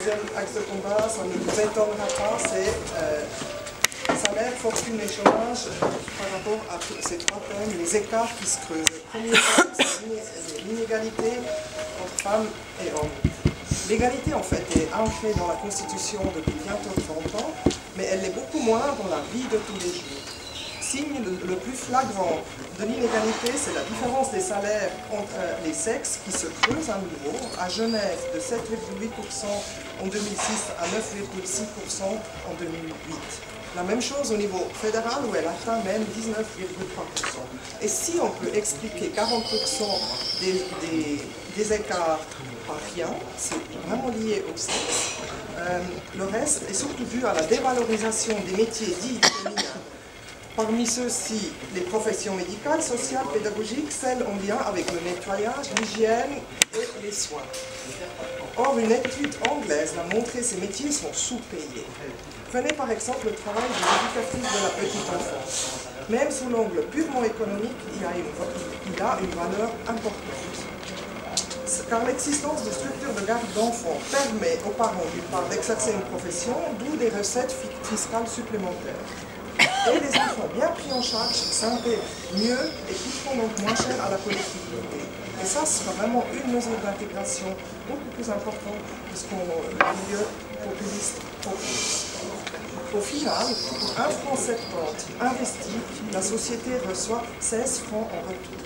Deuxième axe de combat, ça ne vous étonnera pas, c'est salaire, fortune et chômage par rapport à ces trois thèmes, les écarts qui se creusent. Le premier thème, c'est l'inégalité entre femmes et hommes. L'égalité, en fait, est ancrée dans la Constitution depuis bientôt 30 ans, mais elle l'est beaucoup moins dans la vie de tous les jours. Signe le plus flagrant de l'inégalité, c'est la différence des salaires entre les sexes qui se creuse à nouveau. À Genève, de 7,8% en 2006 à 9,6% en 2008. La même chose au niveau fédéral où elle atteint même 19,3%. Et si on peut expliquer 40% des écarts par rien, c'est vraiment lié au sexe. Le reste est surtout dû à la dévalorisation des métiers dits féminins. Parmi ceux-ci, les professions médicales, sociales, pédagogiques, celles en lien avec le nettoyage, l'hygiène et les soins. Or, une étude anglaise a montré que ces métiers sont sous-payés. Prenez par exemple le travail de l'éducatrice de la petite enfance. Même sous l'angle purement économique, il a une valeur importante. Car l'existence de structures de garde d'enfants permet aux parents d'une part d'exercer une profession, d'où des recettes fiscales supplémentaires. Et les enfants bien pris en charge s'intègrent mieux et coûteront donc moins cher à la collectivité. Et ça sera vraiment une mesure d'intégration beaucoup plus importante que ce qu'on milieu populiste propose. Au final, pour 1,70 franc investi, la société reçoit 16 francs en retour.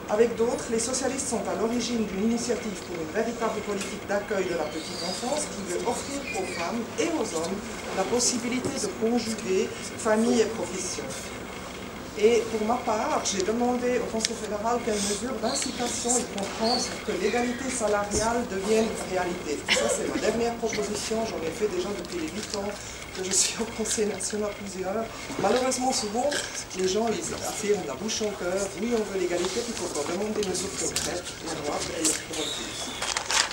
Avec d'autres, les socialistes sont à l'origine d'une initiative pour une véritable politique d'accueil de la petite enfance qui veut offrir aux femmes et aux hommes la possibilité de conjuguer famille et profession. Et pour ma part, j'ai demandé au Conseil fédéral quelles mesures d'incitation il comprend pour que l'égalité salariale devienne réalité. Ça, c'est ma dernière proposition, j'en ai fait déjà depuis les 8 ans que je suis au Conseil national plusieurs. Malheureusement, souvent, les gens ils affirment la bouche en cœur, oui, on veut l'égalité, puis il faut encore demander des mesures concrètes, la loi, elle refuse.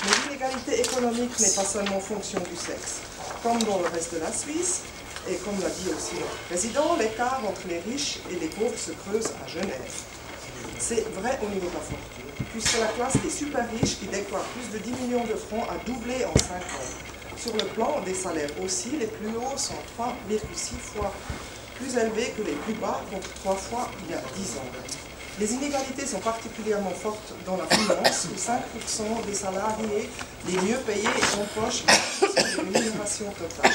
Mais l'inégalité économique n'est pas seulement fonction du sexe. Comme dans le reste de la Suisse, et comme l'a dit aussi notre président, l'écart entre les riches et les pauvres se creuse à Genève. C'est vrai au niveau de la fortune, puisque la classe des super riches qui déploie plus de 10 millions de francs a doublé en 5 ans. Sur le plan des salaires aussi, les plus hauts sont 3,6 fois plus élevés que les plus bas, contre 3 fois il y a 10 ans. Les inégalités sont particulièrement fortes dans la finance, où 5% des salariés les mieux payés empochent les rémunérations totales,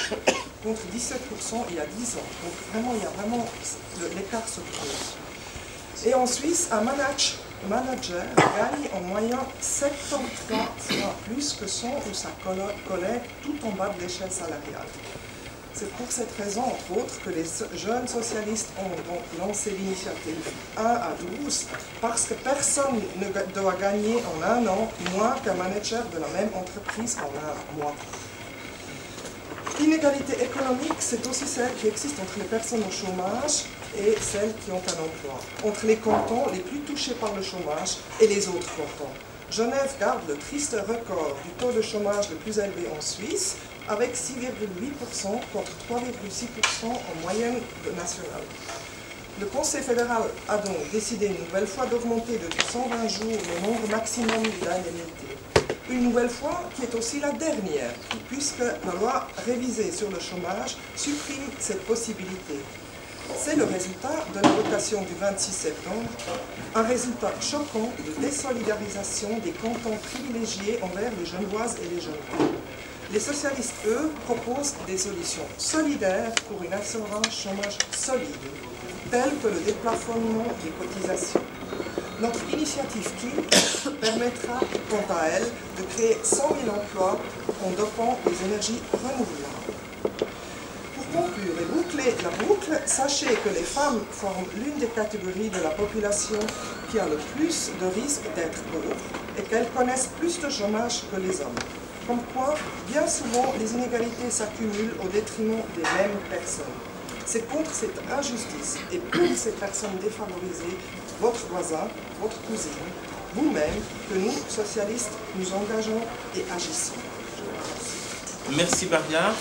contre 17% il y a 10 ans. Donc vraiment, il y a vraiment l'écart se creuse. Et en Suisse, un manager gagne en moyenne 73 fois plus que son ou sa collègue tout en bas de l'échelle salariale. C'est pour cette raison, entre autres, que les jeunes socialistes ont donc lancé l'initiative 1 à 12, parce que personne ne doit gagner en un an moins qu'un manager de la même entreprise en un mois. L'inégalité économique, c'est aussi celle qui existe entre les personnes au chômage et celles qui ont un emploi, entre les cantons les plus touchés par le chômage et les autres cantons. Genève garde le triste record du taux de chômage le plus élevé en Suisse, avec 6,8% contre 3,6% en moyenne nationale. Le Conseil fédéral a donc décidé une nouvelle fois d'augmenter de 120 jours le nombre maximum d'indemnités. Une nouvelle fois qui est aussi la dernière, puisque la loi révisée sur le chômage supprime cette possibilité. C'est le résultat de la votation du 26 septembre, un résultat choquant de désolidarisation des cantons privilégiés envers les Genevoises et les Genevois. Les socialistes, eux, proposent des solutions solidaires pour une assurance chômage solide, telles que le déplafonnement des cotisations. Notre initiative KIL permettra, quant à elle, de créer 100 000 emplois en dopant les énergies renouvelables. Pour conclure et boucler la boucle, sachez que les femmes forment l'une des catégories de la population qui a le plus de risques d'être pauvres et qu'elles connaissent plus de chômage que les hommes. Comme quoi, bien souvent, les inégalités s'accumulent au détriment des mêmes personnes. C'est contre cette injustice et pour ces personnes défavorisées, votre voisin, votre cousine, vous-même, que nous, socialistes, nous engageons et agissons. Merci Maria.